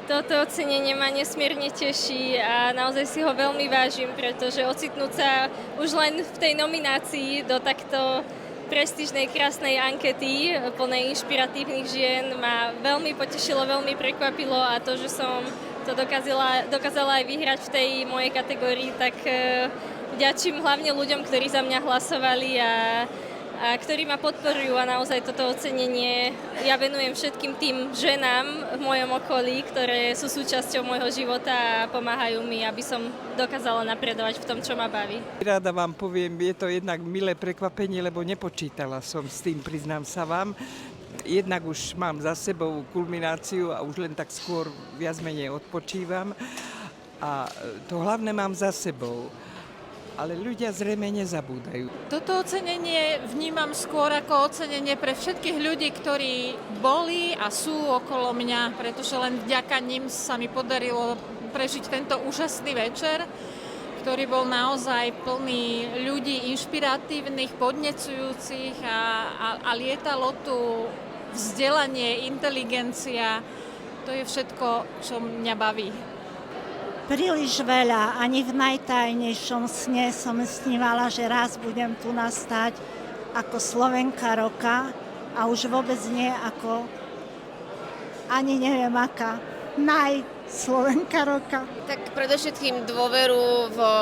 Toto ocenenie ma nesmierne teší a naozaj si ho veľmi vážim, pretože ocitnúť sa už len v tej nominácii do takto prestížnej, krásnej ankety plnej inšpiratívnych žien ma veľmi potešilo, veľmi prekvapilo a to, že som to dokázala aj vyhrať v tej mojej kategórii, tak vďačím hlavne ľuďom, ktorí za mňa hlasovali a ktorí ma podporujú a naozaj toto ocenenie ja venujem všetkým tým ženám v mojom okolí, ktoré sú súčasťou môjho života a pomáhajú mi, aby som dokázala napredovať v tom, čo ma baví. Rada vám poviem, je to jednak milé prekvapenie, lebo nepočítala som s tým, priznám sa vám. Jednak už mám za sebou kulmináciu a už len tak skôr viac menej odpočívam. A to hlavné mám za sebou. Ale ľudia zrejme nezabúdajú. Toto ocenenie vnímam skôr ako ocenenie pre všetkých ľudí, ktorí boli a sú okolo mňa, pretože len vďaka nim sa mi podarilo prežiť tento úžasný večer, ktorý bol naozaj plný ľudí inšpiratívnych, podnecujúcich a lietalo tu vzdelanie, inteligencia. To je všetko, čo mňa baví. Príliš veľa, ani v najtajnejšom sne som snívala, že raz budem tu nastať ako Slovenka roka a už vôbec nie ako, ani neviem aká, Slovenka roka. Tak predovšetkým dôveru vo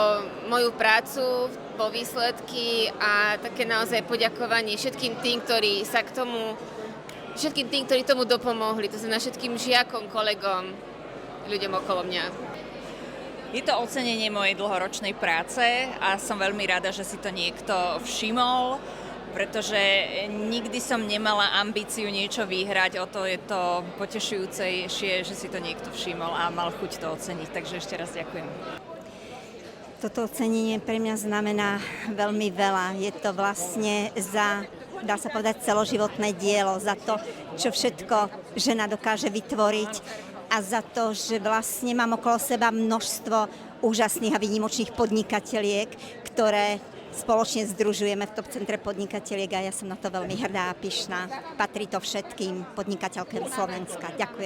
moju prácu, vo výsledky a také naozaj poďakovanie všetkým tým, ktorí tomu dopomohli, to znamená všetkým žiakom, kolegom, ľuďom okolo mňa. Je to ocenenie mojej dlhoročnej práce a som veľmi rada, že si to niekto všimol, pretože nikdy som nemala ambíciu niečo vyhrať, o to je to potešujúcejšie, že si to niekto všimol a mal chuť to oceniť. Takže ešte raz ďakujem. Toto ocenenie pre mňa znamená veľmi veľa. Je to vlastne za, dá sa povedať, celoživotné dielo, za to, čo všetko žena dokáže vytvoriť, a za to, že vlastne mám okolo seba množstvo úžasných a výnimočných podnikateliek, ktoré spoločne združujeme v Top centre podnikateliek a ja som na to veľmi hrdá a pyšná. Patrí to všetkým podnikateľkám Slovenska. Ďakujem.